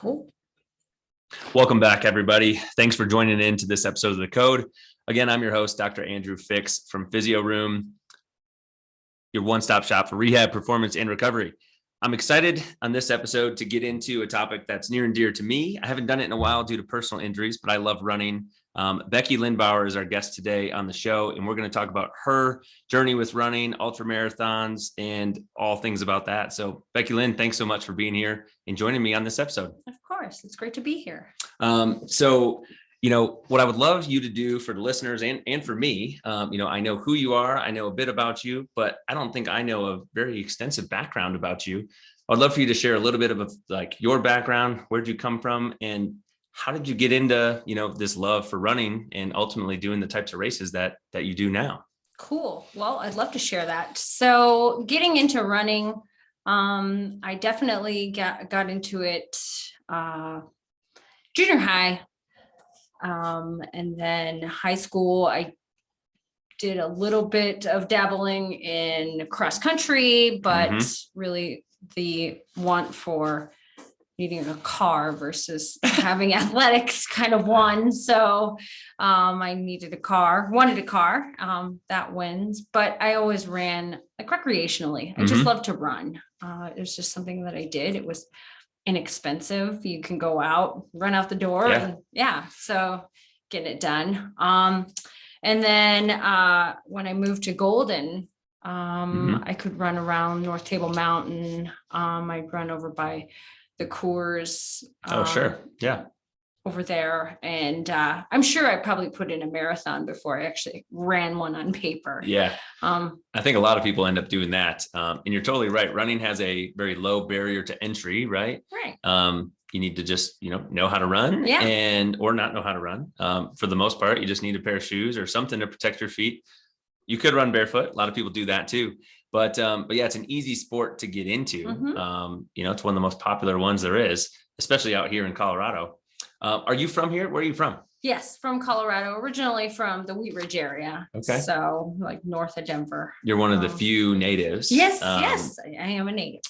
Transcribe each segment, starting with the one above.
Cool. Welcome back, everybody. Thanks for joining in to this episode of The Code. Again, I'm your host, Dr. Andrew Fix from Physio Room, your one-stop shop for rehab, performance, and recovery. I'm excited on this episode to get into a topic that's near and dear to me. I haven't done it in a while due to personal injuries, but I love running. Becki Lynn Bauer is our guest today on the show, and we're going to talk about her journey with running, ultra marathons, and all things about that. So, Becki Lynn, thanks so much for being here and joining me on this episode. Of course, it's great to be here. What I would love you to do for the listeners and for me, I know who you are, I know a bit about you, but I don't think I know a very extensive background about you. I'd love for you to share a little bit of like your background, where'd you come from, and how did you get into, this love for running and ultimately doing the types of races that you do now? Cool. Well, I'd love to share that. So getting into running, I definitely got into it junior high. And then high school, I did a little bit of dabbling in cross country, but really the want for needing a car versus having athletics kind of won. So I wanted a car, that wins, but I always ran like recreationally. I just love to run. It was just something that I did. It was inexpensive. You can go out, run out the door, so get it done. And then when I moved to Golden, I could run around North Table Mountain. I'd run over by the Coors. Sure. Yeah. Over there. And I'm sure I probably put in a marathon before I actually ran one on paper. Yeah. I think a lot of people end up doing that. And you're totally right. Running has a very low barrier to entry, right? Right. You need to just, know how to run or not know how to run. For the most part, you just need a pair of shoes or something to protect your feet. You could run barefoot. A lot of people do that too. But yeah, it's an easy sport to get into. It's one of the most popular ones there is, especially out here in Colorado. Are you from here? Where are you from? Yes, from Colorado, originally from the Wheat Ridge area. Okay. So like north of Denver. You're one of the few natives. Yes, yes, I am a native.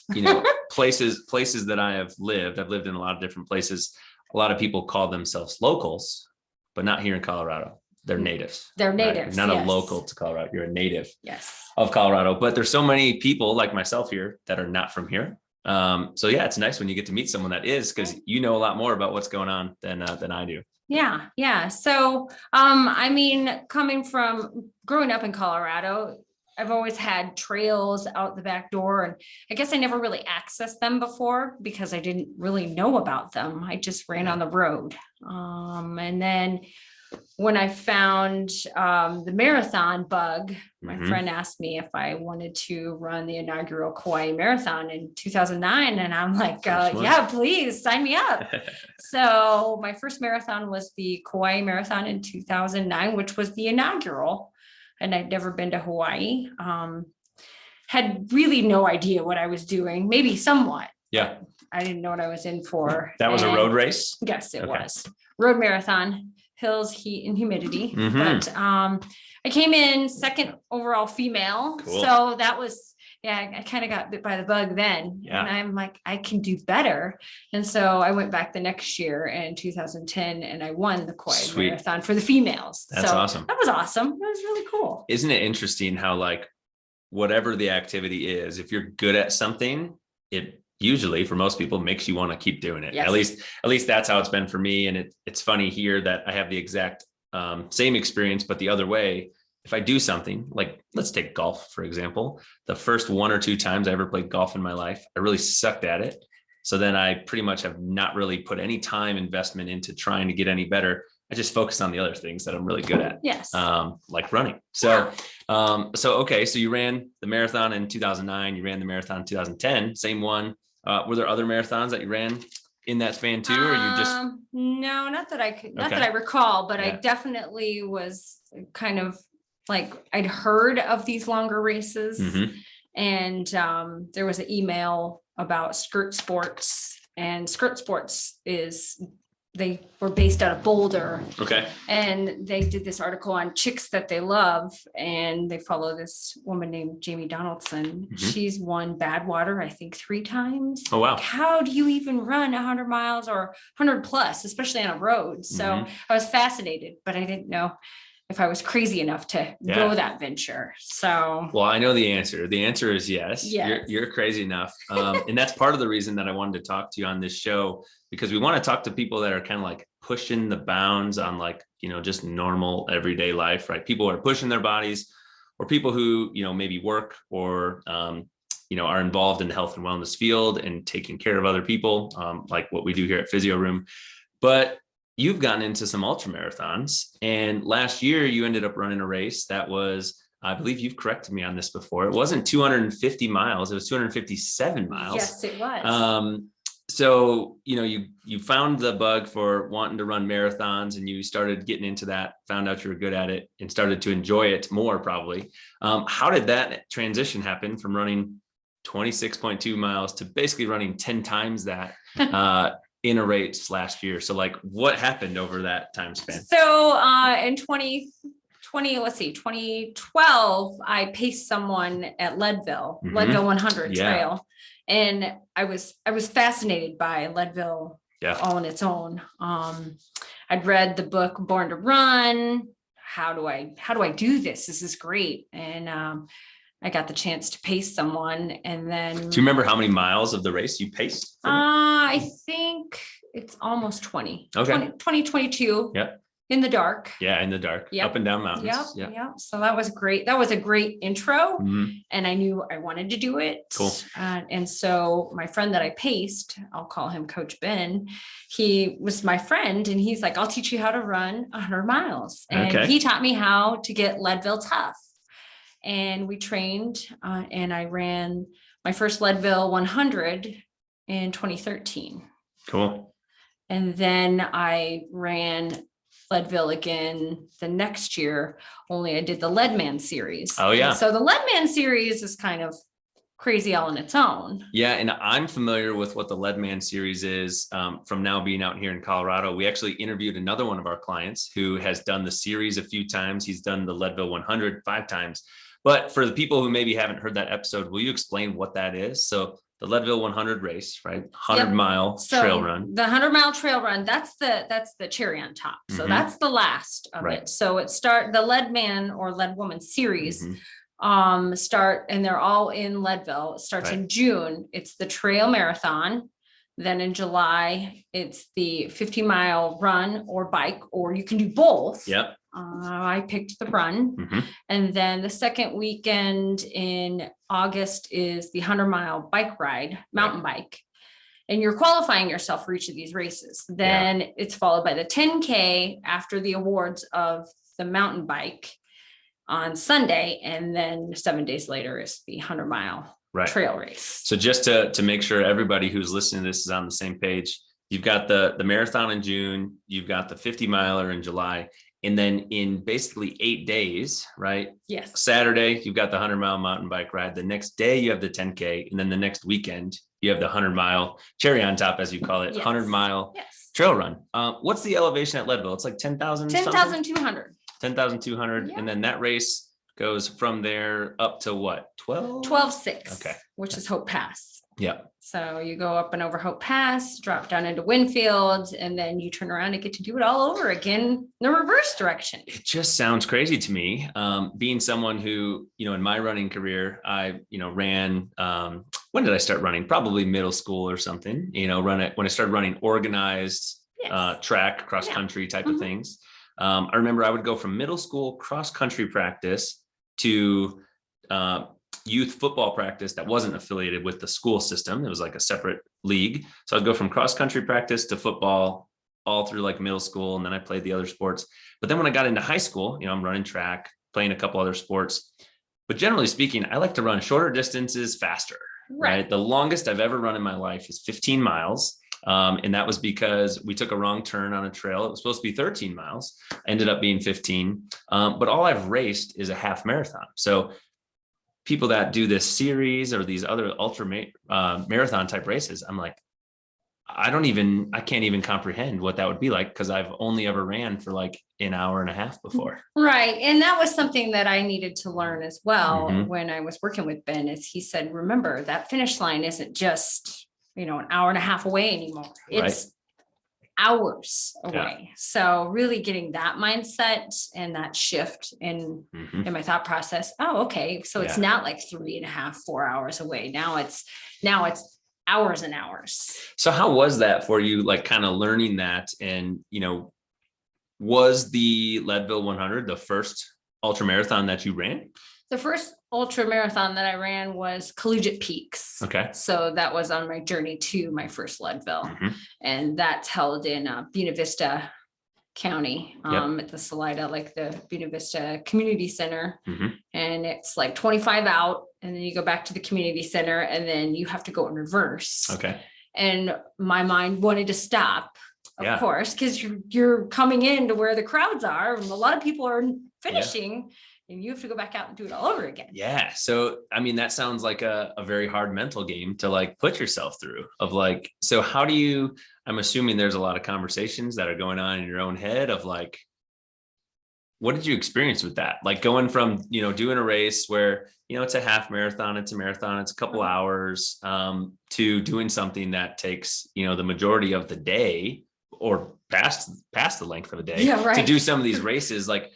Places that I've lived in a lot of different places. A lot of people call themselves locals, but not here in Colorado. They're natives. They're natives. Right? You're not a local to Colorado. You're a native of of Colorado. But there's so many people like myself here that are not from here. So yeah, it's nice when you get to meet someone that is, because you know a lot more about what's going on than I do. Yeah. So, growing up in Colorado, I've always had trails out the back door, and I guess I never really accessed them before because I didn't really know about them. I just ran on the road. And then when I found the marathon bug, my friend asked me if I wanted to run the inaugural Kauai Marathon in 2009. And I'm like, yeah, please sign me up. So my first marathon was the Kauai Marathon in 2009, which was the inaugural. And I'd never been to Hawaii. Had really no idea what I was doing, maybe somewhat. Yeah. I didn't know what I was in for. That was a road race? Yes, it was. Road marathon. Hills, heat, and humidity. But I came in second overall female. Cool. So that was, I kind of got bit by the bug then. Yeah. And I'm like, I can do better. And so I went back the next year in 2010 and I won the Kauai Marathon for the females. That's awesome. That was awesome. That was really cool. Isn't it interesting how like whatever the activity is, if you're good at something, it usually for most people makes you want to keep doing it. Yes. At least that's how it's been for me. And it's funny here that I have the exact same experience, but the other way. If I do something like, let's take golf, for example, the first 1 or 2 times I ever played golf in my life, I really sucked at it. So then I pretty much have not really put any time investment into trying to get any better. I just focus on the other things that I'm really good at. Yes. Like running. So you ran the marathon in 2009, you ran the marathon in 2010, same one. Were there other marathons that you ran in that span too, or you just? No, not that I recall, but I definitely was kind of like, I'd heard of these longer races and there was an email about skirt sports, and skirt sports is they were based out of Boulder, Okay. and they did this article on chicks that they love, and they follow this woman named Jamie Donaldson. She's won Badwater, I think 3 times. Oh, wow. Like, how do you even run 100 miles or 100 plus, especially on a road? So I was fascinated, but I didn't know if I was crazy enough to go that venture. So, well, I know the answer. The answer is yes. Yes. You're crazy enough. And that's part of the reason that I wanted to talk to you on this show, because we want to talk to people that are kind of like pushing the bounds on like, just normal everyday life, right? People who are pushing their bodies, or people who, maybe work or, are involved in the health and wellness field and taking care of other people, like what we do here at Physio Room. But you've gotten into some ultra marathons, and last year you ended up running a race that was, I believe you've corrected me on this before, it wasn't 250 miles, it was 257 miles. Yes, it was. So, you found the bug for wanting to run marathons, and you started getting into that, found out you were good at it, and started to enjoy it more probably. How did that transition happen from running 26.2 miles to basically running 10 times that in a race last year? So like, what happened over that time span? So in 2012, I paced someone at Leadville 100 trail. And I was fascinated by Leadville all on its own. I'd read the book Born to Run. How do I do this? This is great. And I got the chance to pace someone. And then, do you remember how many miles of the race you paced? I think it's almost 20. Okay. 2022. Yep. In the dark. Yeah, in the dark. Yep. Up and down mountains. Yep. So that was great. That was a great intro. And I knew I wanted to do it. Cool. And so my friend that I paced, I'll call him Coach Ben, he was my friend, and he's like, I'll teach you how to run 100 miles. And he taught me how to get Leadville tough. And we trained, and I ran my first Leadville 100 in 2013. Cool. And then I ran Leadville again the next year, only I did the Leadman series. Oh yeah. And so the Leadman series is kind of crazy all on its own. Yeah. And I'm familiar with what the Leadman series is from now being out here in Colorado. We actually interviewed another one of our clients who has done the series a few times. He's done the Leadville 100 5 times. But for the people who maybe haven't heard that episode, will you explain what that is? So the Leadville 100 race, right? 100-mile trail run. The 100-mile trail run, that's the cherry on top. So that's the last of it. So the Leadman or Leadwoman series start, and they're all in Leadville. It starts in June. It's the trail marathon. Then in July, it's the 50-mile run or bike, or you can do both. Yep. I picked the run. And then the second weekend in August is the 100-mile bike ride, mountain bike. And you're qualifying yourself for each of these races. Then it's followed by the 10K after the awards of the mountain bike on Sunday. And then 7 days later is the 100-mile trail race. So just to make sure everybody who's listening to this is on the same page, you've got the marathon in June, you've got the 50-miler in July. And then in basically 8 days, right? Yes. Saturday, you've got the 100-mile mountain bike ride. The next day you have the 10K. And then the next weekend, you have the 100-mile cherry on top, as you call it, 100-mile trail run. What's the elevation at Leadville? It's like 10,000. 10,200. 10,200. And then that race goes from there up to what? 12,600. Okay. Which is Hope Pass. Yeah. So you go up and over Hope Pass, drop down into Winfield, and then you turn around and get to do it all over again in the reverse direction. It just sounds crazy to me. Being someone who, in my running career, I, ran, when did I start running? Probably middle school or something, when I started running organized track, cross country type of things. I remember I would go from middle school cross country practice to youth football practice that wasn't affiliated with the school system. It was like a separate league. So I'd go from cross country practice to football all through like middle school. And then I played the other sports. But then when I got into high school, I'm running track, playing a couple other sports. But generally speaking, I like to run shorter distances faster, right? The longest I've ever run in my life is 15 miles. And that was because we took a wrong turn on a trail. It was supposed to be 13 miles, ended up being 15. But all I've raced is a half marathon. So people that do this series or these other ultra marathon type races, I'm like, I can't even comprehend what that would be like, because I've only ever ran for like an hour and a half before. Right. And that was something that I needed to learn as well Mhm. when I was working with Ben, is he said, remember, that finish line isn't just, an hour and a half away anymore. Right. It's hours away. So really getting that mindset and that shift in my thought process. Oh, okay. So it's not like 3.5, 4 hours away. Now it's hours and hours. So how was that for you? Like kind of learning that, and, was the Leadville 100 the first ultra marathon that you ran? The first ultra marathon that I ran was Collegiate Peaks. Okay. So that was on my journey to my first Leadville. And that's held in Buena Vista County, at the Salida, like the Buena Vista Community Center. And it's like 25 out, and then you go back to the community center, and then you have to go in reverse. Okay. And my mind wanted to stop, of course, because you're coming into where the crowds are, and a lot of people are finishing. And you have to go back out and do it all over again. Yeah. So, I mean, that sounds like a very hard mental game to like put yourself through, of like, so how do you, I'm assuming there's a lot of conversations that are going on in your own head of like, what did you experience with that? Like going from, doing a race where, it's a half marathon, it's a marathon, it's a couple hours, to doing something that takes, the majority of the day, or past the length of a day, to do some of these races. Like,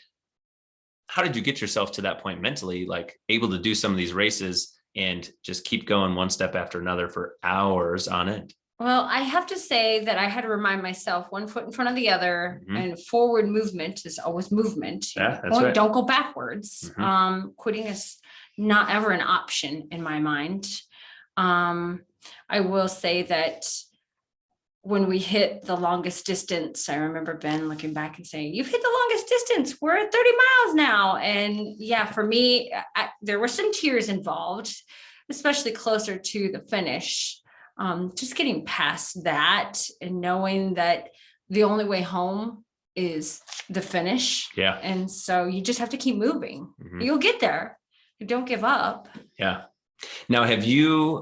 how did you get yourself to that point mentally, like able to do some of these races and just keep going one step after another for hours on end? Well, I have to say that I had to remind myself, one foot in front of the other, and forward movement is always movement. Don't go backwards. Quitting is not ever an option in my mind. I will say that when we hit the longest distance, I remember Ben looking back and saying, "You've hit the longest distance. We're at 30 miles now." And for me, there were some tears involved, especially closer to the finish. Just getting past that and knowing that the only way home is the finish. Yeah. And so you just have to keep moving. You'll get there. Don't give up. Yeah. Now, have you,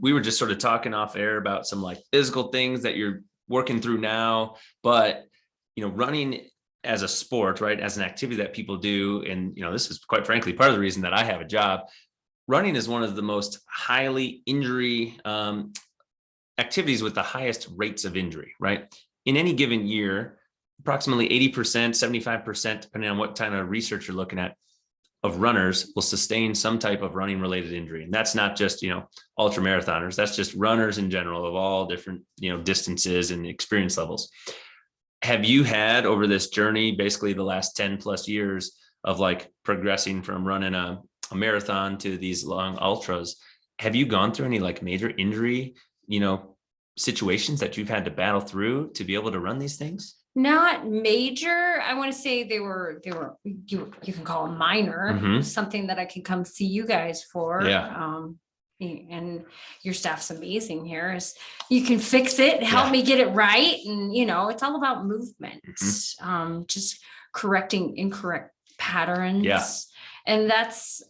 we were just sort of talking off air about some like physical things that you're working through now, but, running as a sport, right, as an activity that people do. And, this is quite frankly, part of the reason that I have a job. Running is one of the most highly injury activities with the highest rates of injury, right? In any given year, approximately 80%, 75%, depending on what kind of research you're looking at, of runners will sustain some type of running related injury. And that's not just, ultra marathoners, that's just runners in general of all different, distances and experience levels. Have you had over this journey, basically the last 10 plus years of like progressing from running a marathon to these long ultras, have you gone through any like major injury, situations that you've had to battle through to be able to run these things? Not major. I want to say they were you can call them minor, something that I can come see you guys for. And your staff's amazing here. Is you can fix it, help me get it right. And it's all about movement. Just correcting incorrect patterns. And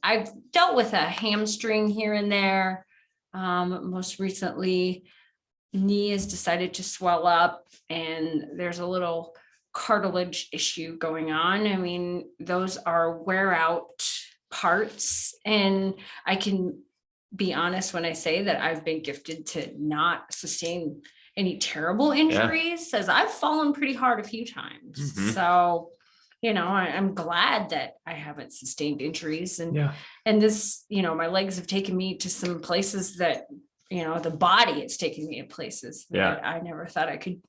I've dealt with a hamstring here and there. Most recently, knee has decided to swell up, and there's a little cartilage issue going on. I mean, those are wear out parts, and I can be honest when I say that I've been gifted to not sustain any terrible injuries, as I've fallen pretty hard a few times. So, I'm glad that I haven't sustained injuries, and this, my legs have taken me to some places that, the body, it's taken me to places that I never thought I could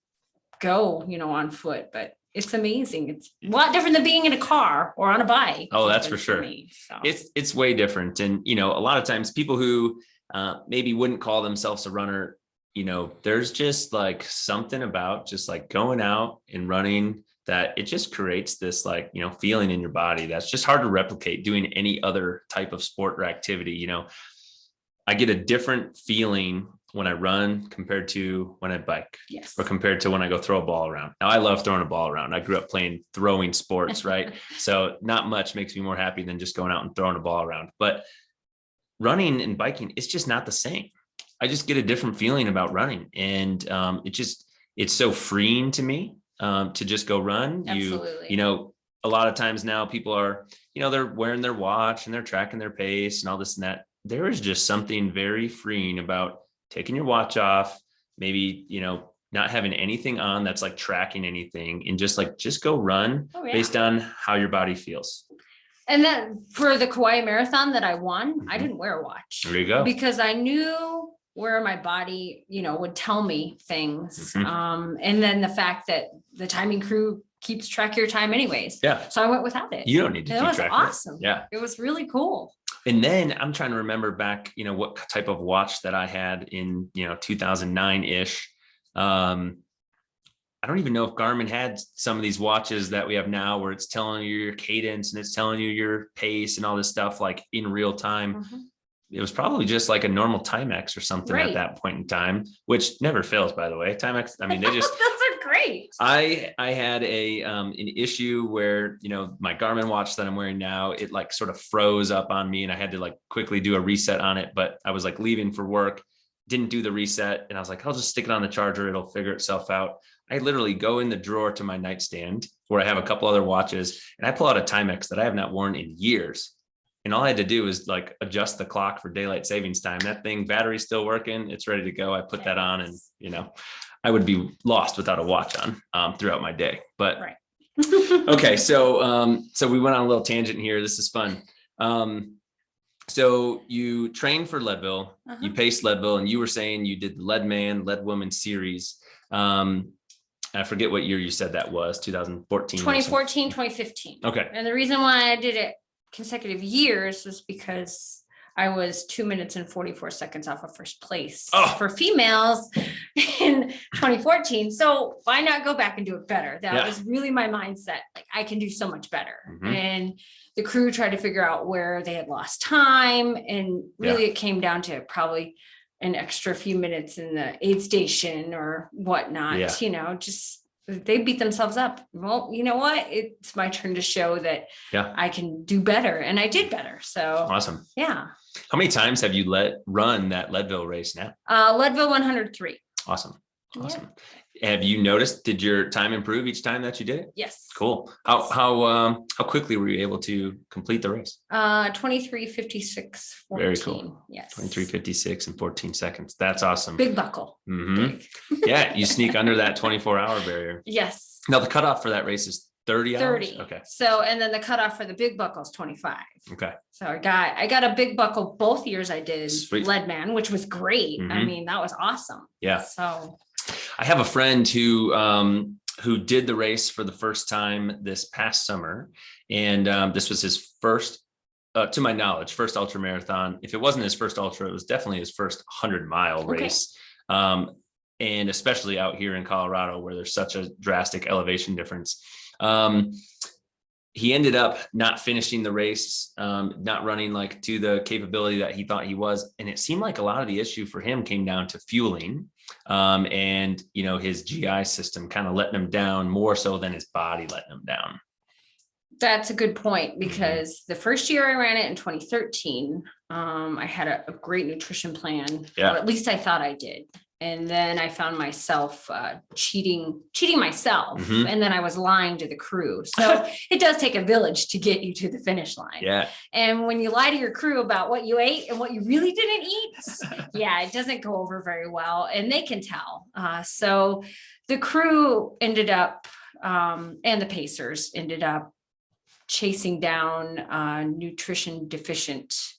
go, on foot, but it's amazing. It's a lot different than being in a car or on a bike. Oh, that's for sure. It's way different. And, a lot of times people who maybe wouldn't call themselves a runner, there's just like something about just like going out and running that it just creates this like, feeling in your body that's just hard to replicate doing any other type of sport or activity. I get a different feeling when I run compared to when I bike, or compared to when I go throw a ball around. Now, I love throwing a ball around. I grew up playing throwing sports, right? So not much makes me more happy than just going out and throwing a ball around. But running and biking, it's just not the same. I just get a different feeling about running. And it's so freeing to me to just go run. Absolutely. You know, a lot of times now people are, you know, they're wearing their watch and they're tracking their pace and all this and that. There is just something very freeing about taking your watch off, maybe, you know, not having anything on that's like tracking anything, and just go run based on how your body feels. And then for the Kauai Marathon that I won, I didn't wear a watch. There you go. Because I knew where my body, you know, would tell me things. And then the fact that the timing crew keeps track of your time anyways. Yeah. So I went without it. You don't need to keep track. It was awesome. Yeah. It was really cool. And then I'm trying to remember back, you know, what type of watch that I had in, you know, 2009-ish. I don't even know if Garmin had some of these watches that we have now where it's telling you your cadence and it's telling you your pace and all this stuff like in real time. It was probably just like a normal Timex or something at that point in time, which never fails, by the way. Timex, I mean, they just those are great. I had an issue where, you know, my Garmin watch that I'm wearing now, it like sort of froze up on me and I had to like quickly do a reset on it. But I was like leaving for work, didn't do the reset, and I was like, I'll just stick it on the charger, it'll figure itself out. I literally go in the drawer to my nightstand where I have a couple other watches and I pull out a Timex that I have not worn in years. And all I had to do was like adjust the clock for daylight savings time. That thing, battery's still working, it's ready to go. I put that on, and, you know, I would be lost without a watch on throughout my day. But okay. So we went on a little tangent here. This is fun. So you trained for Leadville, you paced Leadville, and you were saying you did the Lead Man, Lead Woman series. I forget what year you said that was, 2014. 2014, 2015. Okay. And the reason why I did it consecutive years was because I was 2 minutes and 44 seconds off of first place for females in 2014. So why not go back and do it better? That was really my mindset. Like, I can do so much better. And the crew tried to figure out where they had lost time. And really it came down to probably an extra few minutes in the aid station or whatnot, you know, just they beat themselves up. Well, you know what? It's my turn to show that I can do better. And I did better. So awesome. Yeah. How many times have you run that Leadville race now? Leadville 103. Awesome. Awesome. Have you noticed, did your time improve each time that you did it? Yes. Cool. How quickly were you able to complete the race? 23:56:14. Very cool. Yes. 23:56 and 14 seconds. That's awesome. Big buckle. Big. Yeah. You sneak under that 24-hour barrier. Yes. Now the cutoff for that race is 30 hours. 30. Okay. So, and then the cutoff for the big buckle is 25. Okay. So I got a big buckle both years I did Sweet. Man, which was great. I mean, that was awesome. Yeah. So I have a friend who did the race for the first time this past summer. And this was his first, to my knowledge, first ultra marathon. If it wasn't his first ultra, it was definitely his first 100-mile race. And especially out here in Colorado, where there's such a drastic elevation difference. He ended up not finishing the race, not running like to the capability that he thought he was. And it seemed like a lot of the issue for him came down to fueling. And, you know, his GI system kind of letting him down more so than his body letting him down. That's a good point, because the first year I ran it in 2013, I had a great nutrition plan, or at least I thought I did. And then I found myself cheating myself. And then I was lying to the crew. So it does take a village to get you to the finish line. Yeah. And when you lie to your crew about what you ate and what you really didn't eat, it doesn't go over very well. And they can tell. So the crew ended up, and the pacers ended up chasing down a nutrition deficient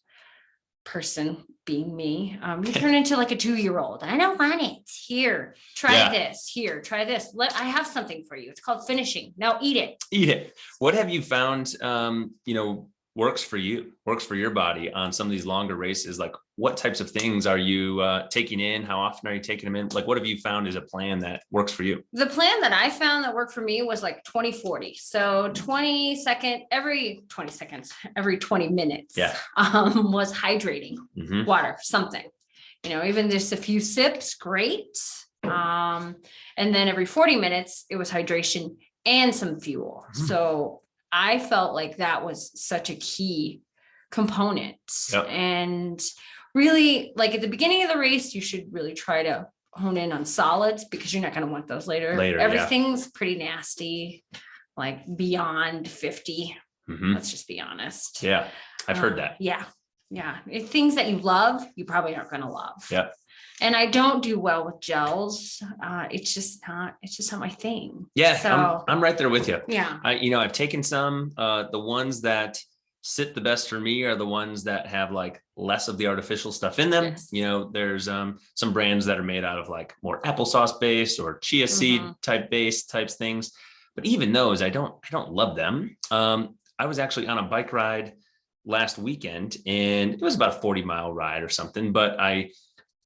person, being me. You turn into like a 2-year-old. I don't want it. Here, try this. Here, try this. I have something for you. It's called finishing. Now eat it. Eat it. What have you found, works for you, works for your body on some of these longer races? Like, what types of things are you taking in? How often are you taking them in? Like, what have you found is a plan that works for you? The plan that I found that worked for me was like 20-40. So every 20 seconds, every 20 minutes was hydrating, water, something, even just a few sips, great. And then every 40 minutes, it was hydration and some fuel. So I felt like that was such a key component. And really, like at the beginning of the race, you should really try to hone in on solids because you're not going to want those later. Everything's pretty nasty, like beyond 50. Let's just be honest. Yeah, I've heard that. Yeah. Things that you love, you probably aren't going to love. Yeah. And I don't do well with gels. It's just not my thing. Yeah. So I'm right there with you. Yeah. I've taken some, the ones that sit the best for me are the ones that have like less of the artificial stuff in them. Yes. There's some brands that are made out of like more applesauce base or chia seed types things. But even those, I don't love them. I was actually on a bike ride last weekend and it was about a 40-mile ride or something, but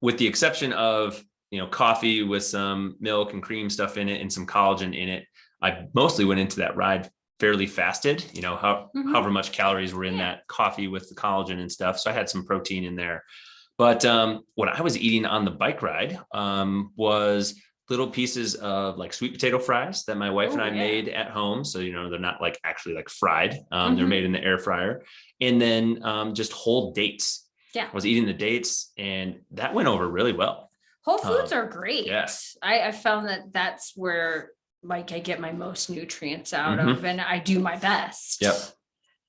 with the exception of, coffee with some milk and cream stuff in it and some collagen in it, I mostly went into that ride fairly fasted, however much calories were in that coffee with the collagen and stuff. So I had some protein in there, but what I was eating on the bike ride was little pieces of like sweet potato fries that my wife and I made at home. So, they're not like actually like fried. They're made in the air fryer, and then just whole dates. Yeah. I was eating the dates and that went over really well. Whole foods are great. Yeah. I found that that's where like I get my most nutrients out of, and I do my best. Yep.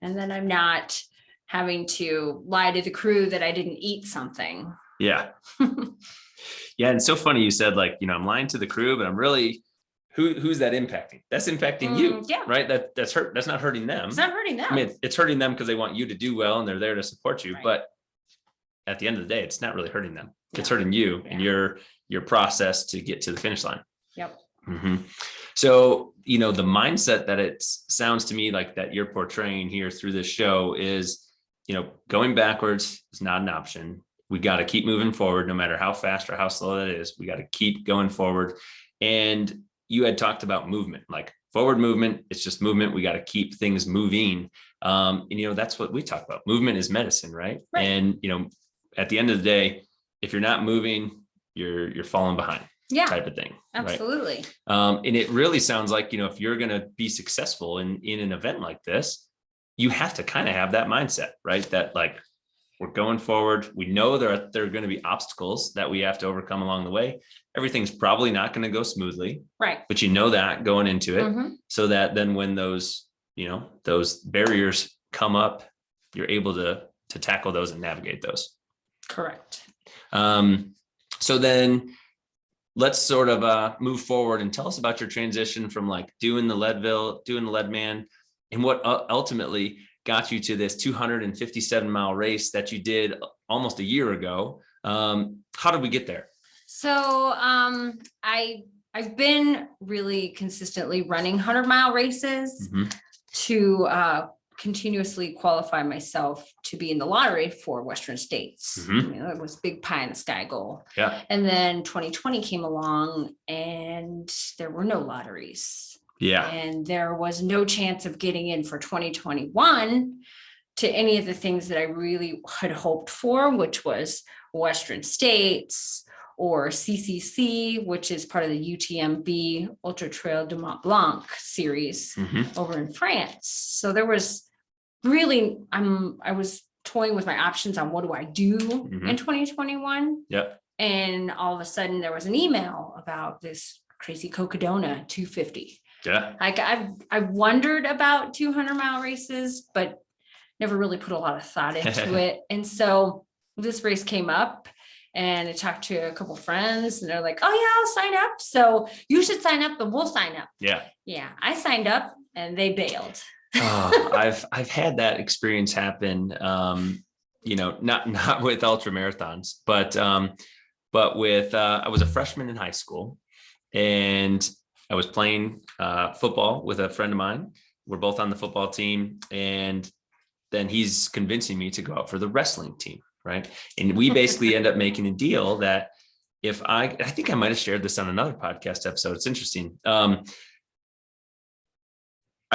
And then I'm not having to lie to the crew that I didn't eat something. Yeah. Yeah. And so funny you said like, I'm lying to the crew, but I'm really, who's that impacting? That's impacting you. Yeah. Right. That's not hurting them. It's not hurting them. I mean, it's hurting them because they want you to do well and they're there to support you. Right. But at the end of the day, it's not really hurting them. It's hurting you and your process to get to the finish line. Yep. So, the mindset that it sounds to me like that you're portraying here through this show is, going backwards is not an option. We got to keep moving forward, no matter how fast or how slow that is. We got to keep going forward. And you had talked about movement, like forward movement. It's just movement. We got to keep things moving. And, that's what we talk about. Movement is medicine, right? And, at the end of the day, if you're not moving, you're falling behind. Yeah. Type of thing. Absolutely. Right? And it really sounds like, if you're going to be successful in an event like this, you have to kind of have that mindset, right? That like, we're going forward. We know there are going to be obstacles that we have to overcome along the way. Everything's probably not going to go smoothly. Right. But that going into it, so that then when those barriers come up, you're able to tackle those and navigate those. Correct. So then let's sort of move forward and tell us about your transition from like doing the Leadman, and what ultimately got you to this 257-mile race that you did almost a year ago. How did we get there? So I've been really consistently running 100-mile races to continuously qualify myself to be in the lottery for Western States. It was big pie in the sky goal. Yeah. And then 2020 came along and there were no lotteries. Yeah. And there was no chance of getting in for 2021 to any of the things that I really had hoped for, which was Western States or CCC, which is part of the UTMB Ultra Trail du Mont Blanc series over in France. So there was really, I was toying with my options on what do I do in 2021. Yep. And all of a sudden there was an email about this crazy Cocodona 250. Yeah. Like I've wondered about 200-mile races, but never really put a lot of thought into it. And so this race came up and I talked to a couple friends and they're like, oh yeah, I'll sign up. So you should sign up and we'll sign up. Yeah. Yeah. I signed up and they bailed. I've had that experience happen, not with ultra marathons, but with, I was a freshman in high school and I was playing football with a friend of mine. We're both on the football team. And then he's convincing me to go out for the wrestling team. Right. And we basically end up making a deal that if I think I might've shared this on another podcast episode. It's interesting. I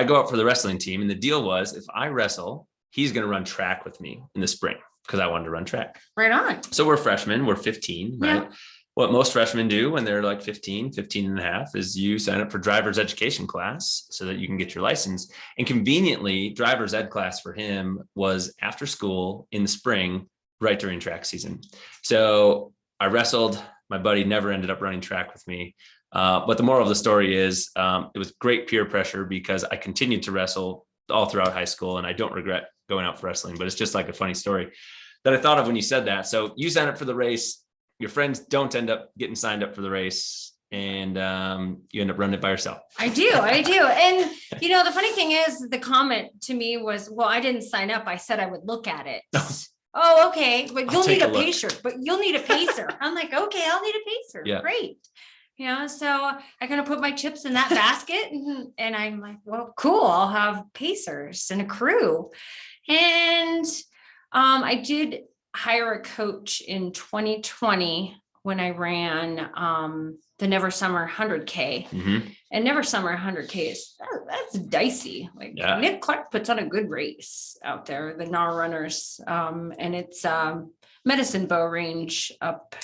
go out for the wrestling team and the deal was if I wrestle, he's going to run track with me in the spring because I wanted to run track. Right on. So we're freshmen, we're 15, right? Yeah. What most freshmen do when they're like 15 and a half is you sign up for driver's education class so that you can get your license. And conveniently, driver's ed class for him was after school in the spring right during track season. So I wrestled. My buddy never ended up running track with me. But the moral of the story is it was great peer pressure because I continued to wrestle all throughout high school, and I don't regret going out for wrestling, but it's just like a funny story that I thought of when you said that. So you sign up for the race, your friends don't end up getting signed up for the race, and you end up running it by yourself. I do. And the funny thing is, the comment to me was, well, I didn't sign up. I said I would look at it. Oh, okay. But you'll need a pacer, I'm like, okay, I'll need a pacer. Yeah. Great. So I kind of put my chips in that basket and I'm like, well, cool. I'll have pacers and a crew. And I did hire a coach in 2020 when I ran the Never Summer 100K. Mm-hmm. And Never Summer 100K that's dicey. Like Nick Clark puts on a good race out there, the NAR runners. And it's Medicine Bow range up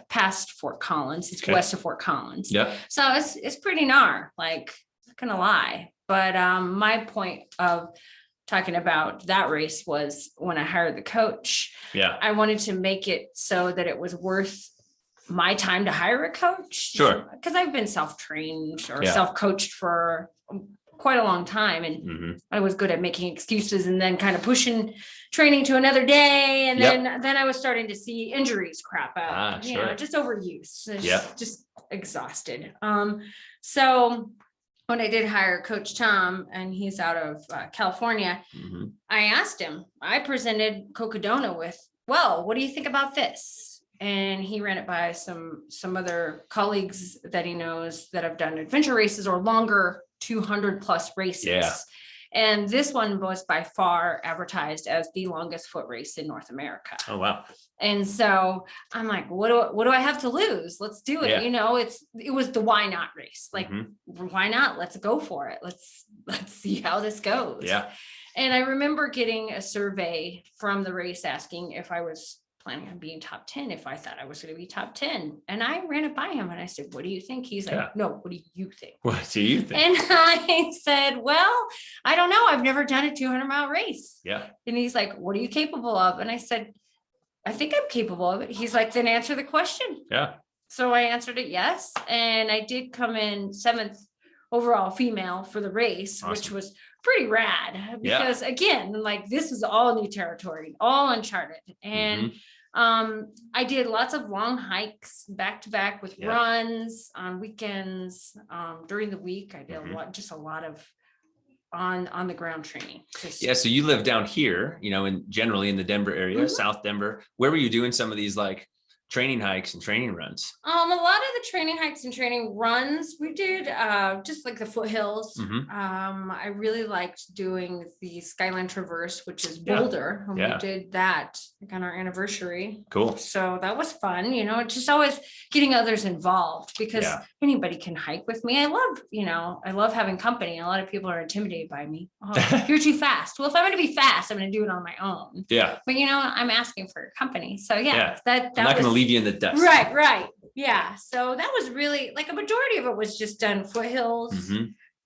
past Fort Collins. It's west of Fort Collins. Yeah. So it's pretty NAR, like, not gonna lie. But my point of talking about that race was when I hired the coach, I wanted to make it so that it was worth my time to hire a coach. Sure. Because I've been self-trained or self-coached for quite a long time. And I was good at making excuses and then kind of pushing training to another day. And then I was starting to see injuries crop out, just overuse, just exhausted. So when I did hire Coach Tom, and he's out of California, I asked him, I presented Cocodona with, well, what do you think about this? And he ran it by some other colleagues that he knows that have done adventure races or longer 200 plus races. Yeah. And this one was by far advertised as the longest foot race in North America. Oh, wow. And so I'm like, what do I have to lose? Let's do it. Yeah. It was the why not race. Like, why not? Let's go for it. Let's see how this goes. Yeah. And I remember getting a survey from the race asking if I was planning on being top 10, if I thought I was going to be top 10. And I ran it by him and I said, what do you think? He's like, no, what do you think? What do you think? And I said, well, I don't know. I've never done a 200-mile race. Yeah. And he's like, what are you capable of? And I said, I think I'm capable of it. He's like, then answer the question. Yeah. So I answered it yes. And I did come in 7th overall female for the race, which was pretty rad because again, like, this is all new territory, all uncharted. And I did lots of long hikes back to back with runs on weekends. During the week, I did a lot of on the ground training. So you live down here, generally in the Denver area, South Denver. Where were you doing some of these like training hikes and training runs? A lot of the training hikes and training runs we did just like the foothills. I really liked doing the Skyline Traverse, which is Boulder. And we did that like on our anniversary. Cool. So that was fun. Just always getting others involved because anybody can hike with me. I love having company. A lot of people are intimidated by me. Oh, you're too fast. Well, if I'm going to be fast, I'm going to do it on my own. Yeah. But I'm asking for company. So that I'm not going to leave you in the dust. Right. Yeah. So that was really like a majority of it was just done foothills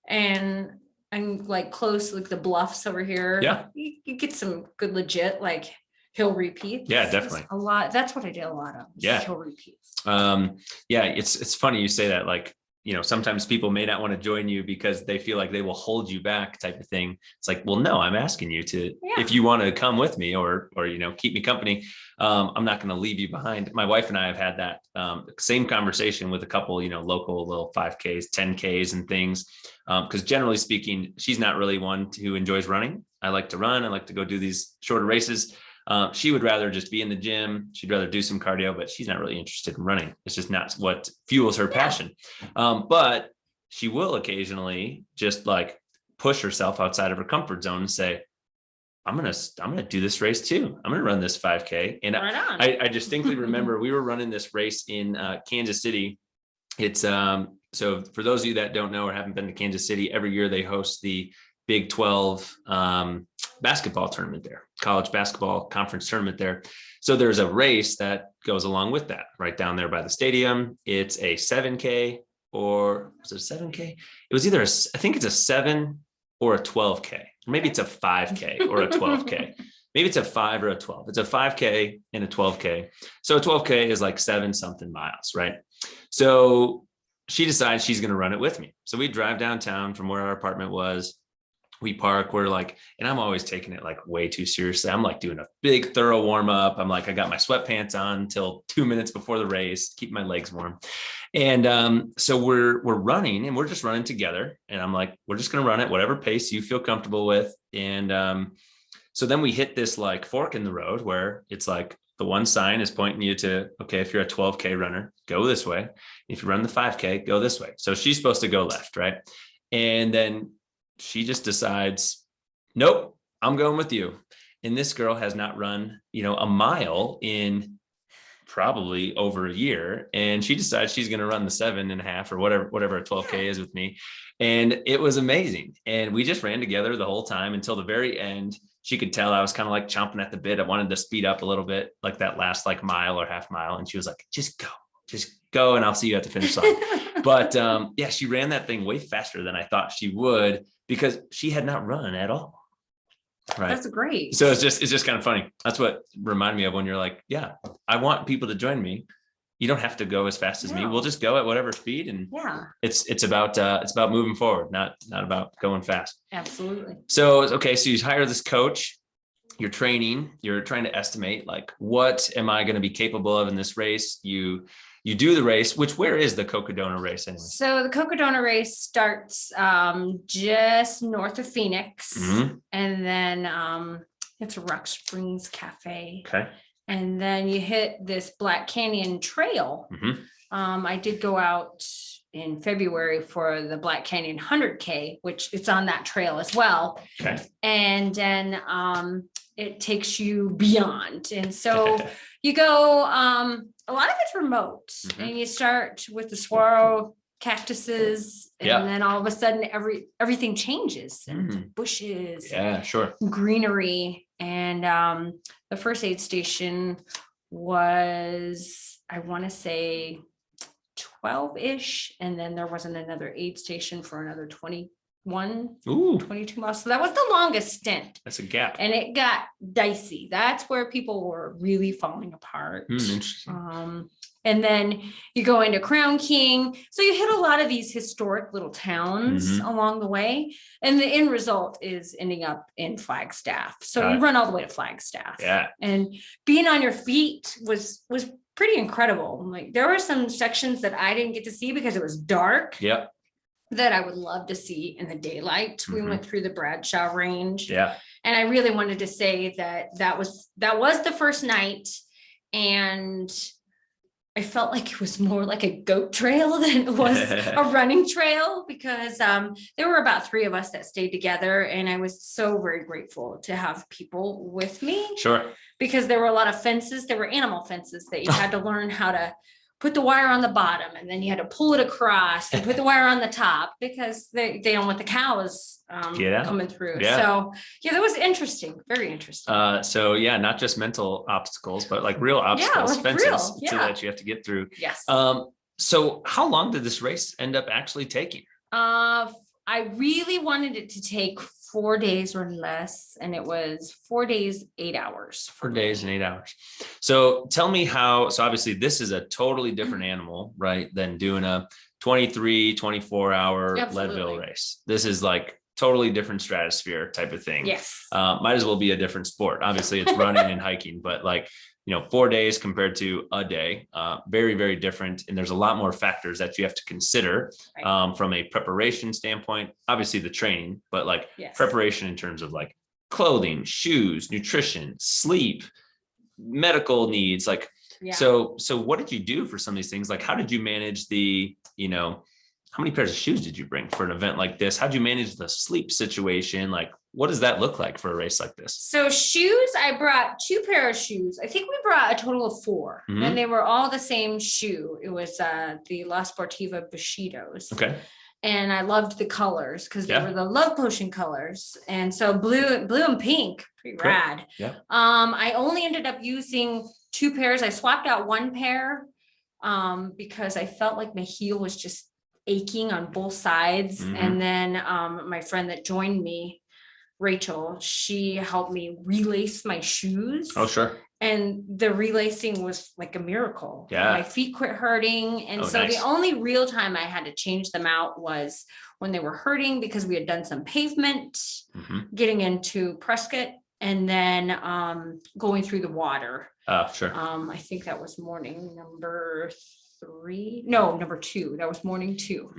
and like close, like the bluffs over here. Yeah. You get some good legit like hill repeats. Yeah, definitely. A lot. That's what I did a lot of. Hill repeats. It's funny you say that. Like, sometimes people may not want to join you because they feel like they will hold you back type of thing. It's like, well, no, I'm asking you to, if you want to come with me or, keep me company, I'm not going to leave you behind. My wife and I have had that same conversation with a couple, local little 5Ks, 10Ks and things. Because generally speaking, she's not really one who enjoys running. I like to run. I like to go do these shorter races. She would rather just be in the gym. She'd rather do some cardio, but she's not really interested in running. It's just not what fuels her passion. But she will occasionally just like push herself outside of her comfort zone and say, I'm going to do this race too. I'm going to run this 5K. And I distinctly remember we were running this race in Kansas City. It's so for those of you that don't know or haven't been to Kansas City, every year they host the Big 12 basketball tournament there, college basketball conference tournament there. So there's a race that goes along with that right down there by the stadium. It's a 7K or was it a 7K? It was either I think it's a 7 or a 12K. Maybe it's a 5K or a 12K. maybe it's a 5 or a 12. It's a 5K and a 12K. So a 12K is like 7 something miles, right? So she decides she's going to run it with me. So we drive downtown from where our apartment was. We park, we're like, and I'm always taking it like way too seriously. I'm like doing a big thorough warm up. I'm like, I got my sweatpants on until 2 minutes before the race, keep my legs warm. And so we're running and we're just running together. And I'm like, we're just going to run at whatever pace you feel comfortable with. And so then we hit this like fork in the road where it's like the one sign is pointing you to, okay, if you're a 12K runner, go this way. If you run the 5K, go this way. So she's supposed to go left, right? And then she just decides, nope, I'm going with you. And this girl has not run, a mile in probably over a year. And she decides she's going to run the 7.5 or whatever a 12K is with me. And it was amazing. And we just ran together the whole time until the very end. She could tell I was kind of like chomping at the bit. I wanted to speed up a little bit, like that last like mile or half mile. And she was like, just go. And I'll see you at the finish line. But yeah, she ran that thing way faster than I thought she would because she had not run at all. Right. That's great. So it's just kind of funny. That's what reminded me of when you're like, yeah, I want people to join me. You don't have to go as fast as me. We'll just go at whatever speed. And yeah, it's about moving forward, not about going fast. Absolutely. So, okay. So you hire this coach, you're training, you're trying to estimate like, what am I going to be capable of in this race? You do the race, where is the Cocodona race anyway? So the Cocodona race starts just north of Phoenix. Mm-hmm. And then it's Rock Springs Cafe. Okay. And then you hit this Black Canyon Trail. Mm-hmm. I did go out in February for the Black Canyon 100K, which it's on that trail as well. Okay. And then it takes you beyond. And so you go, a lot of it's remote. Mm-hmm. And you start with the saguaro cactuses, and then all of a sudden everything changes and bushes, greenery. And the first aid station was, I want to say 12-ish, and then there wasn't another aid station for another 22 miles. So that was the longest stint. That's a gap. And it got dicey. That's where people were really falling apart. Interesting. And then you go into Crown King. So you hit a lot of these historic little towns along the way. And the end result is ending up in Flagstaff. So you run all the way to Flagstaff. Yeah. And being on your feet was pretty incredible. Like there were some sections that I didn't get to see because it was dark. Yep. That I would love to see in the daylight. We went through the Bradshaw Range. Yeah. And I really wanted to say that was the first night. And I felt like it was more like a goat trail than it was a running trail, because there were about 3 of us that stayed together. And I was so very grateful to have people with me. Sure. Because there were a lot of fences. There were animal fences that you had to learn how to put the wire on the bottom, and then you had to pull it across and put the wire on the top, because they don't want the cows coming through. Yeah. So yeah, that was interesting. Very interesting. So yeah, not just mental obstacles, but like real obstacles, fences that you have to get through. Yes. So how long did this race end up actually taking? I really wanted it to take 4 days or less, and it was 4 days, 8 hours. 4 days and 8 hours. So tell me how, so obviously this is a totally different animal, right, than doing a 23, 24 hour Leadville race. This is like totally different stratosphere type of thing. Yes. Might as well be a different sport. Obviously it's running and hiking, but like, 4 days compared to a day, very, very different. And there's a lot more factors that you have to consider from a preparation standpoint, obviously the training, but like preparation in terms of like clothing, shoes, nutrition, sleep, medical needs. Like, so what did you do for some of these things? Like, how did you manage the, how many pairs of shoes did you bring for an event like this? How'd you manage the sleep situation? Like, what does that look like for a race like this? So shoes, I brought 2 pairs of shoes. I think we brought a total of 4, and they were all the same shoe. It was the La Sportiva Bushidos. Okay. And I loved the colors because they were the Love Potion colors. And so blue and pink, pretty rad. Yeah. I only ended up using 2 pairs. I swapped out 1 pair because I felt like my heel was just aching on both sides. And then my friend that joined me, Rachel, she helped me relace my shoes. Oh, sure. And the relacing was like a miracle. Yeah. My feet quit hurting. And so nice. the only real time I had to change them out was when they were hurting, because we had done some pavement, getting into Prescott, and then going through the water. Oh, sure. I think that was morning number 2. That was morning 2.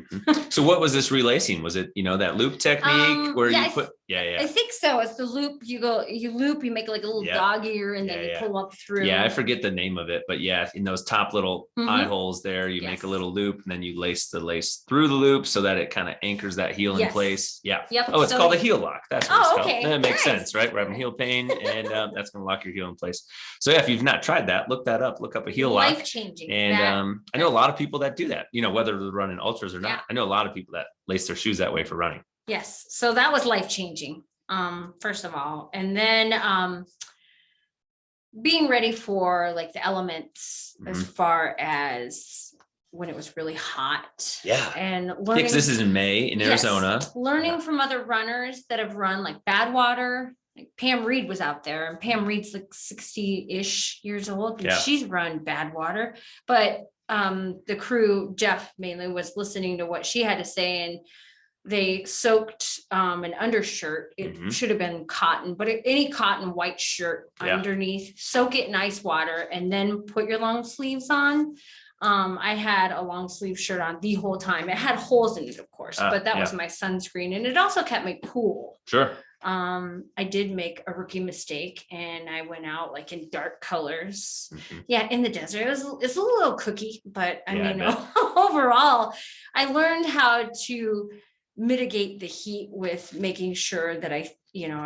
So what was this relacing? Was it, that loop technique where yeah, you put, I think so. It's the loop. You loop, you make like a little dog ear, and then you pull up through. Yeah, I forget the name of it, but yeah, in those top little eye holes there, you make a little loop, and then you lace the lace through the loop so that it kind of anchors that heel in place. Yeah. Yep. Oh, it's called a heel lock. That's what it's called. Okay. That makes sense, right? We're having heel pain, and that's going to lock your heel in place. So yeah, if you've not tried that, look that up. Look up a heel lock. Life-changing. And I know a lot of people that do that, whether they're running ultras or not. Yeah. I know a lot of people that lace their shoes that way for running. Yes. So that was life-changing, first of all. And then being ready for like the elements, as far as when it was really hot. Yeah. And learning. Because this is in May in Arizona. Learning from other runners that have run like Badwater. Like Pam Reed was out there, and Pam Reed's like 60-ish years old, and she's run Badwater. But the crew, Jeff mainly, was listening to what she had to say, and they soaked an undershirt. It should have been cotton, but any cotton white shirt underneath, soak it in ice water, and then put your long sleeves on. I had a long sleeve shirt on the whole time. It had holes in it, of course, but that was my sunscreen, and it also kept me cool. Sure. I did make a rookie mistake, and I went out like in dark colors. Yeah, in the desert. It's a little cookie, but I mean, overall, I learned how to mitigate the heat with making sure that I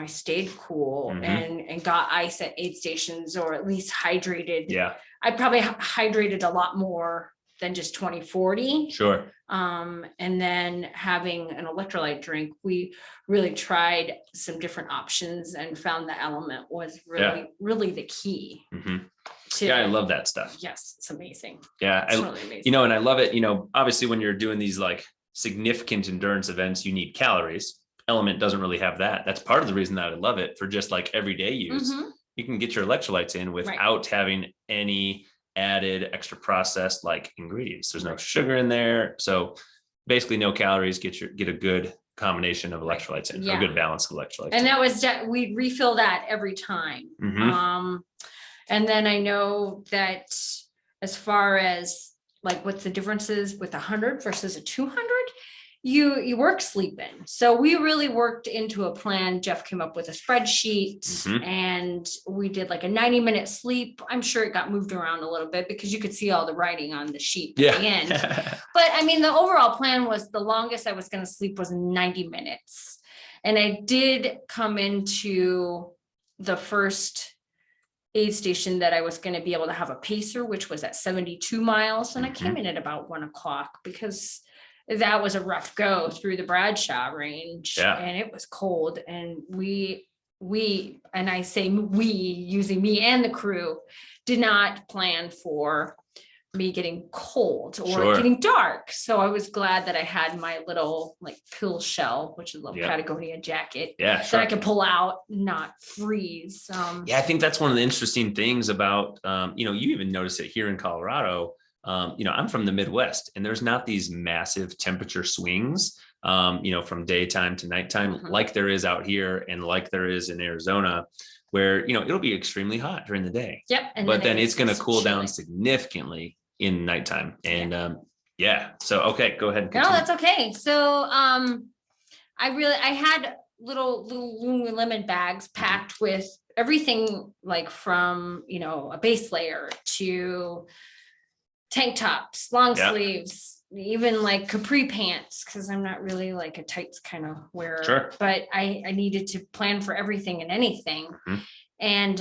stayed cool and got ice at aid stations, or at least hydrated. Yeah. I probably hydrated a lot more than just 20/40. Sure. And then having an electrolyte drink, we really tried some different options and found the element was really the key. I love that stuff. Yes, it's amazing. Yeah. It's really amazing. And I love it. Obviously when you're doing these like significant endurance events, you need calories. Element doesn't really have that. That's part of the reason that I love it for just like everyday use. You can get your electrolytes in without having any added extra processed like ingredients. There's no sugar in there. So basically no calories, get a good combination of electrolytes in, a good balance of electrolytes. And that was, we'd refill that every time. And then I know that as far as like what's the differences with 100 versus a 200, you work sleep in. So we really worked into a plan. Jeff came up with a spreadsheet, and we did like a 90-minute sleep. I'm sure it got moved around a little bit because you could see all the writing on the sheet at the end. But I mean, the overall plan was the longest I was going to sleep was 90 minutes. And I did come into the first aid station that I was going to be able to have a pacer, which was at 72 miles. And I came in at about 1 o'clock because that was a rough go through the Bradshaw range, and it was cold. And we, and I say we, using me and the crew, did not plan for me getting cold or getting dark. So I was glad that I had my little like pill shell, which is a little Patagonia jacket that I could pull out, not freeze. I think that's one of the interesting things about, you even notice it here in Colorado. I'm from the Midwest, and there's not these massive temperature swings, from daytime to nighttime, like there is out here and like there is in Arizona, where, it'll be extremely hot during the day. But then it's going to cool down significantly in nighttime. And so, okay, go ahead and continue. No, that's okay. So I had little Lululemon bags packed with everything, like from, a base layer to tank tops, long sleeves, even like capri pants, because I'm not really like a tights kind of wearer, but I needed to plan for everything and anything. And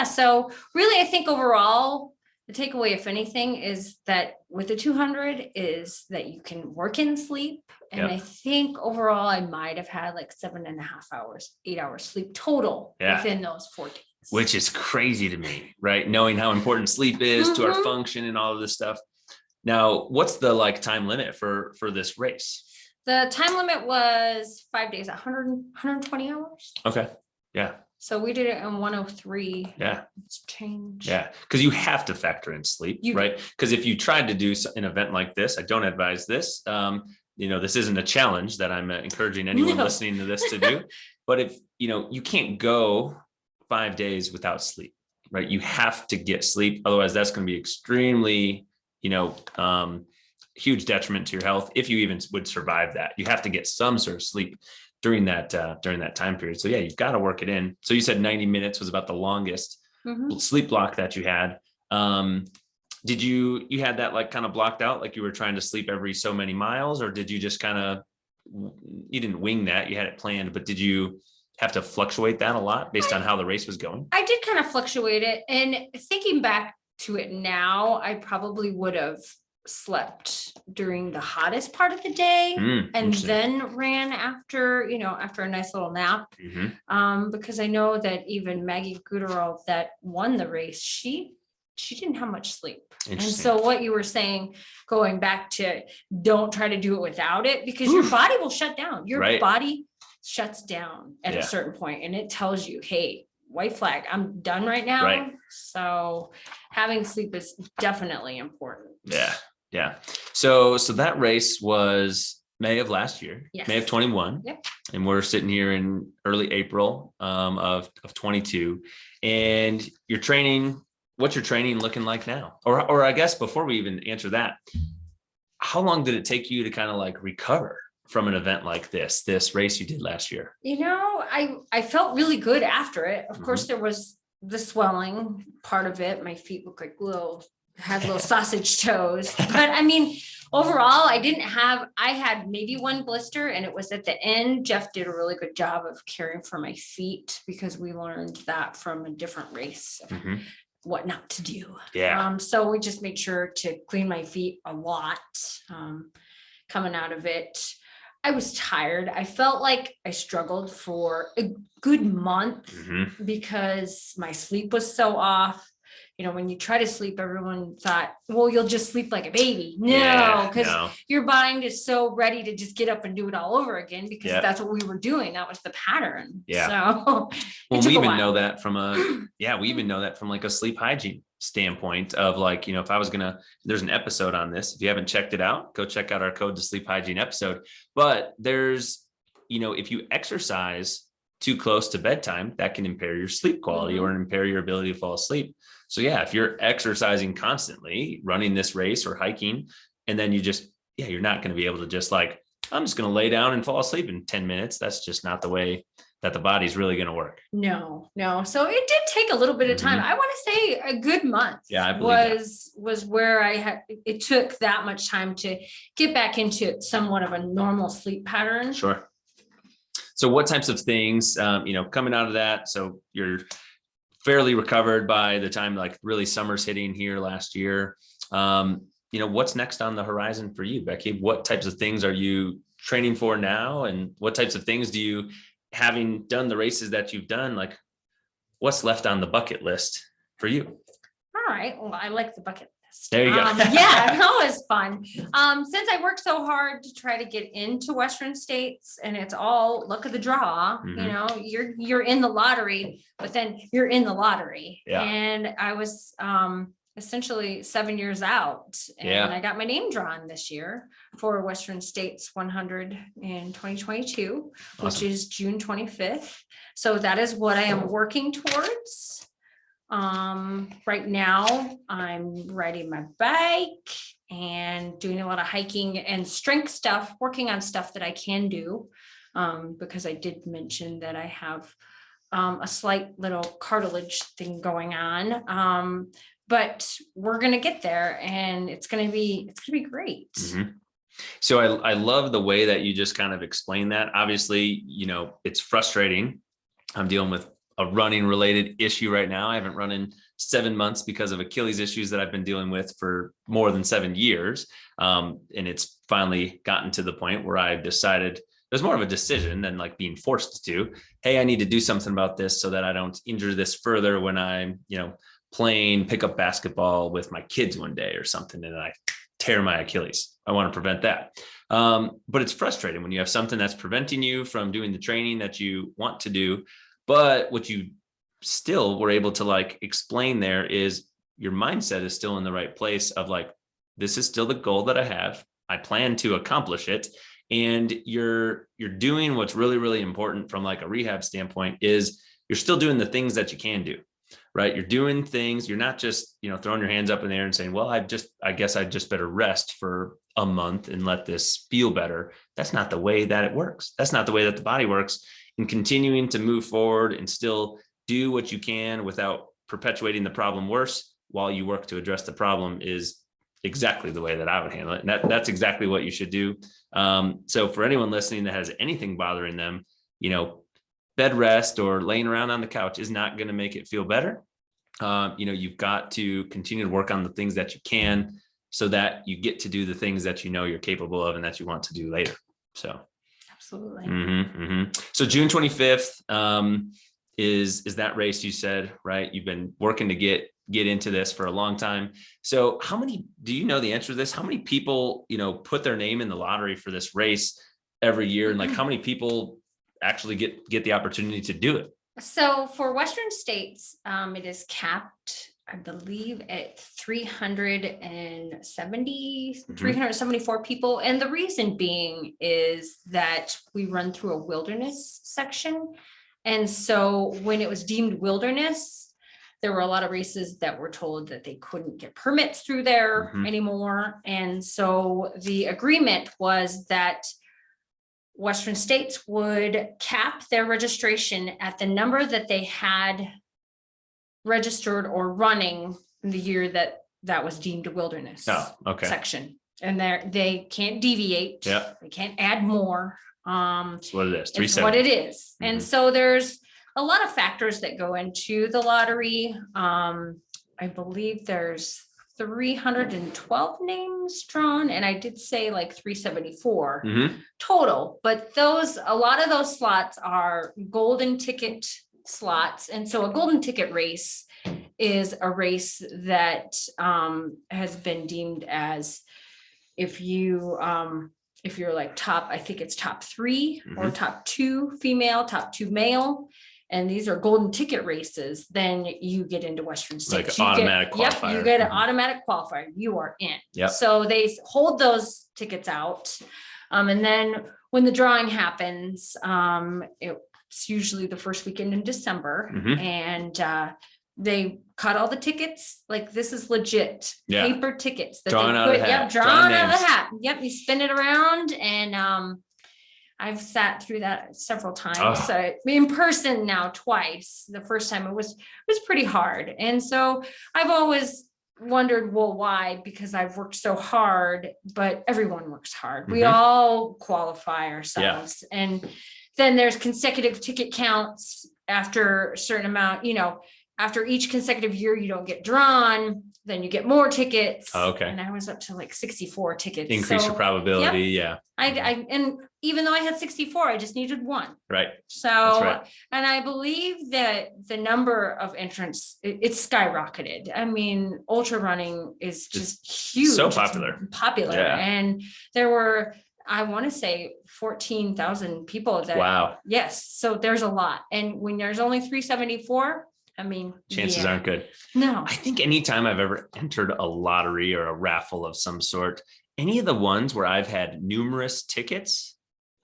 so really I think overall the takeaway, if anything, is that with the 200 is that you can work in sleep. And I think overall I might have had like 7.5 hours, 8 hours sleep total within those 4 days. Which is crazy to me, right? Knowing how important sleep is to our function and all of this stuff. Now, what's the like time limit for this race? The time limit was 5 days, 120 hours. Okay. Yeah. So we did it in 103. Yeah. It's changed. Yeah. Because you have to factor in sleep, right? Because if you tried to do an event like this, I don't advise this. This isn't a challenge that I'm encouraging anyone listening to this to do. But if, you can't go 5 days without sleep, right? You have to get sleep. Otherwise, that's going to be extremely, huge detriment to your health. If you even would survive that, you have to get some sort of sleep during that time period. So yeah, you've got to work it in. So you said 90 minutes was about the longest sleep block that you had. Did you had that like kind of blocked out, like you were trying to sleep every so many miles, or did you just you didn't wing that, you had it planned, but did you have to fluctuate that a lot based on how the race was going? I did kind of fluctuate it. And thinking back to it now, I probably would have slept during the hottest part of the day and then ran after a nice little nap. Because I know that even Maggie Guterl that won the race, she didn't have much sleep. And so what you were saying, going back to don't try to do it without it, because your body will shut down. Your body shuts down at a certain point and it tells you, hey, white flag, I'm done right now. Right. So having sleep is definitely important. Yeah. Yeah. So that race was May of last year, May of 21. Yep. And we're sitting here in early April of 22. And your training, what's your training looking like now? Or I guess before we even answer that, how long did it take you to kind of like recover from an event like this race you did last year? I felt really good after it. Of course, there was the swelling part of it. My feet look like had little sausage toes, but I mean, overall, I had maybe one blister and it was at the end. Jeff did a really good job of caring for my feet because we learned that from a different race, what not to do. Yeah. So we just made sure to clean my feet a lot, coming out of it. I was tired. I felt like I struggled for a good month because my sleep was so off. When you try to sleep, everyone thought, well, you'll just sleep like a baby. No, because your mind is so ready to just get up and do it all over again because that's what we were doing. That was the pattern. Yeah. So well, we even know that from like a sleep hygiene standpoint of like, if I was there's an episode on this. If you haven't checked it out, go check out our Code to Sleep Hygiene episode. But there's, if you exercise too close to bedtime, that can impair your sleep quality or impair your ability to fall asleep. So yeah, if you're exercising constantly, running this race or hiking, and then you're not going to be able to just like, I'm just going to lay down and fall asleep in 10 minutes. That's just not the way that the body's really going to work. No. So it did take a little bit of time. I want to say a good month. Yeah, I believe was where it took that much time to get back into somewhat of a normal sleep pattern. Sure. So what types of things, coming out of that, so you're fairly recovered by the time like really summer's hitting here last year. What's next on the horizon for you, Becki? What types of things are you training for now? And what types of things do you, having done the races that you've done, like what's left on the bucket list for you? All right. Well, I like the bucket list. There you go. Yeah, that was fun. Since I worked so hard to try to get into Western states and it's all luck of the draw, you're in the lottery, but then you're in the lottery. Yeah. And I was essentially 7 years out and I got my name drawn this year for Western States 100 in 2022, Awesome. Which is June 25th. So that is what I am working towards. Right now I'm riding my bike and doing a lot of hiking and strength stuff, working on stuff that I can do. Because I did mention that I have a slight little cartilage thing going on. But we're going to get there and it's going to be great. So I love the way that you just kind of explain that. Obviously, it's frustrating. I'm dealing with a running related issue right now. I haven't run in 7 months because of Achilles issues that I've been dealing with for more than 7 years. And it's finally gotten to the point where I've decided there's more of a decision than like being forced to, hey, I need to do something about this so that I don't injure this further when I'm, playing pickup basketball with my kids one day or something, and I tear my Achilles. I want to prevent that. But it's frustrating when you have something that's preventing you from doing the training that you want to do. But what you still were able to like explain there is your mindset is still in the right place of like, this is still the goal that I have. I plan to accomplish it. And you're doing what's really, really important from like a rehab standpoint is you're still doing the things that you can do, right? You're doing things, you're not just, throwing your hands up in the air and saying, well, I guess I just better rest for a month and let this feel better. That's not the way that it works. That's not the way that the body works. And continuing to move forward and still do what you can without perpetuating the problem worse while you work to address the problem is exactly the way that I would handle it. And that's exactly what you should do. So for anyone listening that has anything bothering them, bed rest or laying around on the couch is not going to make it feel better. You've got to continue to work on the things that you can so that you get to do the things that you're capable of and that you want to do later. So absolutely. So June 25th is that race you said, right? You've been working to get into this for a long time. So do you know the answer to this? How many people, put their name in the lottery for this race every year? And like, how many people actually get the opportunity to do it? So for Western states, it is capped, I believe, at 374 people. And the reason being is that we run through a wilderness section. And so when it was deemed wilderness, there were a lot of races that were told that they couldn't get permits through there anymore. And so the agreement was that Western states would cap their registration at the number that they had registered or running in the year that was deemed a wilderness section. And they can't deviate. Yeah. They can't add more. That's what it is. It's what it is. And so there's a lot of factors that go into the lottery. I believe there's 312 names drawn, and I did say like 374 total, but a lot of those slots are golden ticket slots. And so a golden ticket race is a race that has been deemed as if you're like top, I think it's top 3 or top 2 female, top 2 male. And these are golden ticket races, then you get into Western states. Like automatic qualifier. Yep, you get an automatic qualifier. You are in. Yep. So they hold those tickets out. And then when the drawing happens, it's usually the first weekend in December. And they cut all the tickets. Like, this is legit paper tickets that drawn out of the hat. Drawn out of the hat. Yep, you spin it around, and I've sat through that several times. So in person now twice. The first time it was pretty hard. And so I've always wondered, well, why? Because I've worked so hard, but everyone works hard. We all qualify ourselves. And then there's consecutive ticket counts after a certain amount, after each consecutive year you don't get drawn, then you get more tickets. And I was up to like 64 tickets. Increase your probability. Yeah. And even though I had 64, I just needed 1. Right. So, and I believe that the number of entrants, it's skyrocketed. I mean, ultra running is just huge. So popular. Yeah. And there were, I want to say 14,000 people that. Wow. Yes. So there's a lot. And when there's only 374, I mean, chances aren't good. No. I think anytime I've ever entered a lottery or a raffle of some sort, any of the ones where I've had numerous tickets,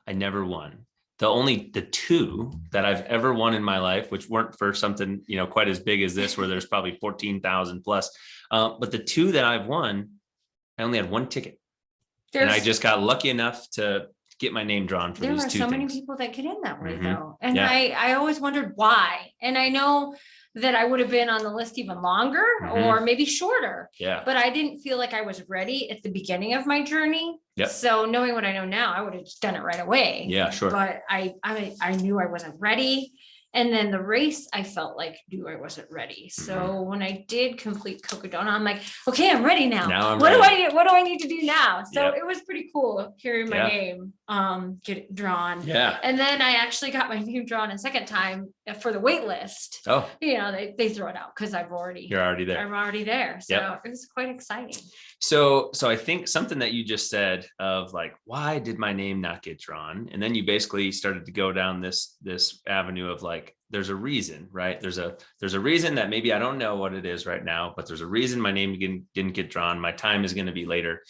I never won. The 2 that I've ever won in my life, which weren't for something, quite as big as this, where there's probably 14,000 plus. But the 2 that I've won, I only had 1 ticket. And I just got lucky enough to get my name drawn for these 2 things. There are so many people that get in that way though. And I always wondered why. And I know that I would have been on the list even longer or maybe shorter. Yeah. But I didn't feel like I was ready at the beginning of my journey. Yep. So knowing what I know now, I would have just done it right away. Yeah, sure. But I knew I wasn't ready. And then the race, I felt like I wasn't ready. So when I did complete Cocodona, I'm like, okay, I'm ready now. Now I'm what ready. do I need to do now? So Yep. it was pretty cool hearing my Yeah. name get drawn. Yeah. And then I actually got my name drawn a second time for the wait list. Oh, They throw it out because you're already there. I'm already there. So Yep. it was quite exciting. So I think something that you just said of like, why did my name not get drawn? And then you basically started to go down this avenue of like, there's a reason, right? There's a reason that maybe I don't know what it is right now, but there's a reason my name didn't get drawn. My time is going to be later.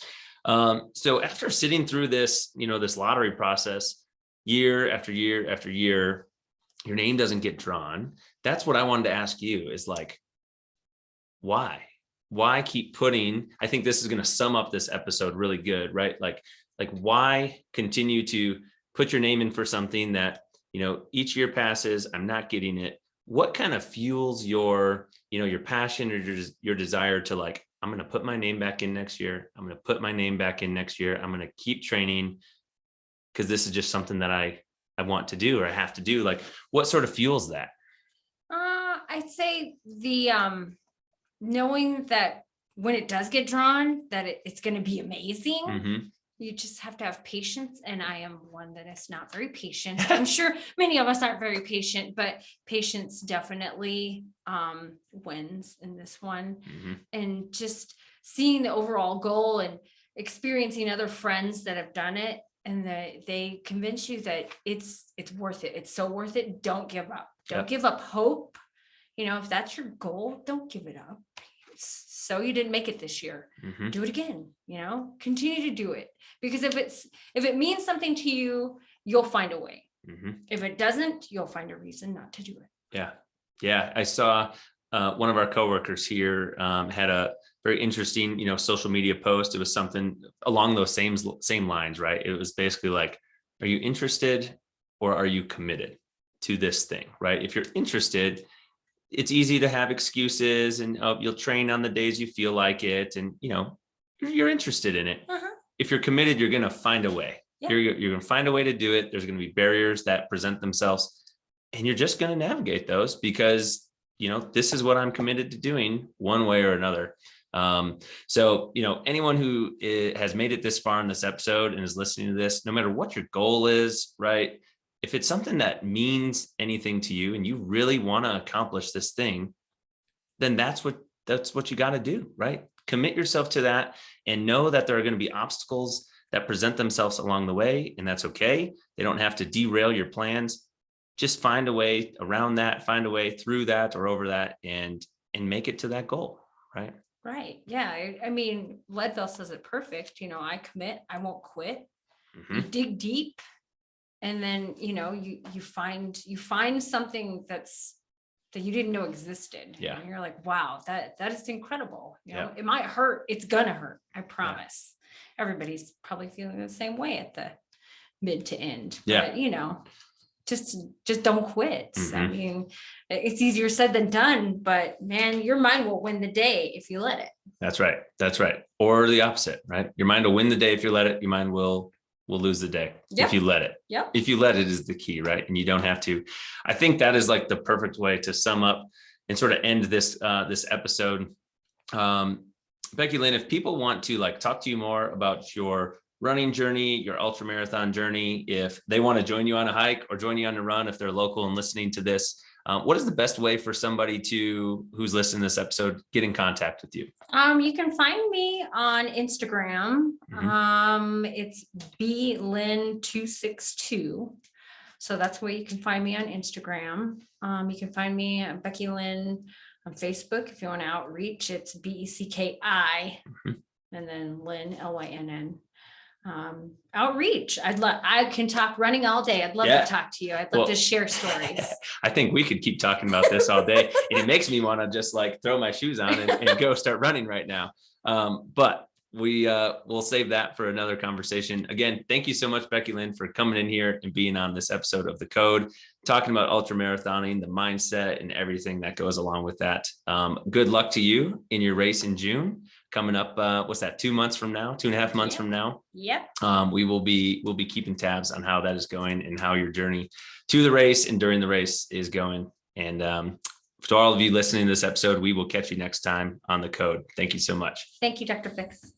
So after sitting through this, this lottery process, year after year after year, your name doesn't get drawn. That's what I wanted to ask you is like, why keep putting, I think this is going to sum up this episode really good, right? Like why continue to put your name in for something that, each year passes, I'm not getting it. What kind of fuels your passion or your desire to like, I'm going to put my name back in next year. I'm going to put my name back in next year. I'm going to keep training because this is just something that I want to do or I have to do. Like what sort of fuels that? I'd say the knowing that when it does get drawn, that it's going to be amazing. Mm-hmm. You just have to have patience. And I am one that is not very patient. I'm sure many of us aren't very patient, but patience definitely wins in this one. Mm-hmm. And just seeing the overall goal and experiencing other friends that have done it and that they convince you that it's worth it. It's so worth it. Don't give up. Don't give up hope. If that's your goal, don't give it up. So you didn't make it this year. Mm-hmm. Do it again, continue to do it. Because if it means something to you, you'll find a way. Mm-hmm. If it doesn't, you'll find a reason not to do it. Yeah. Yeah. I saw one of our coworkers here had a very interesting, social media post. It was something along those same lines, right? It was basically like, are you interested or are you committed to this thing, right? If you're interested, it's easy to have excuses and you'll train on the days you feel like it. And, you're interested in it. Uh-huh. If you're committed, you're going to find a way. Yeah. You're going to find a way to do it. There's going to be barriers that present themselves and you're just going to navigate those because, this is what I'm committed to doing one way or another. So, anyone who has made it this far in this episode and is listening to this, no matter what your goal is, right? If it's something that means anything to you and you really want to accomplish this thing, then that's what you got to do, right? Commit yourself to that and know that there are going to be obstacles that present themselves along the way. And that's okay. They don't have to derail your plans. Just find a way around that, find a way through that or over that and make it to that goal, right? Right. Yeah. I mean, Leadville says it perfect. I commit, I won't quit. Mm-hmm. You dig deep. And then, you find something that you didn't know existed. Yeah. You're like, wow, that is incredible. Yeah. It might hurt. It's gonna hurt. I promise. Yeah. Everybody's probably feeling the same way at the mid to end. Yeah. But, just don't quit. Mm-hmm. I mean, it's easier said than done, but man, your mind will win the day if you let it. That's right. That's right. Or the opposite, right? Your mind will win the day if you let it. Your mind will lose the day if you let it. Yep. If you let it is the key, right? And you don't have to. I think that is like the perfect way to sum up and sort of end this episode. Becki, Lynn, if people want to like talk to you more about your running journey, your ultra marathon journey, if they want to join you on a hike or join you on a run, if they're local and listening to this, what is the best way for somebody who's listening to this episode get in contact with you? You can find me on Instagram. Mm-hmm. It's blynn262. So that's where you can find me on Instagram. You can find me at Becki Lynn on Facebook. If you want to outreach, it's BECKI mm-hmm. and then Lynn, LYNN. Outreach. I can talk running all day. I'd love to talk to you. I'd love to share stories. I think we could keep talking about this all day and it makes me want to just like throw my shoes on and go start running right now. But we'll save that for another conversation. Again, thank you so much, Becki Lynn, for coming in here and being on this episode of The Code, talking about ultra marathoning, the mindset and everything that goes along with that. Good luck to you in your race in June. coming up. What's that? 2 months from now, 2.5 months from now. Yep. We'll be keeping tabs on how that is going and how your journey to the race and during the race is going. And to all of you listening to this episode, we will catch you next time on The Code. Thank you so much. Thank you, Dr. Fix.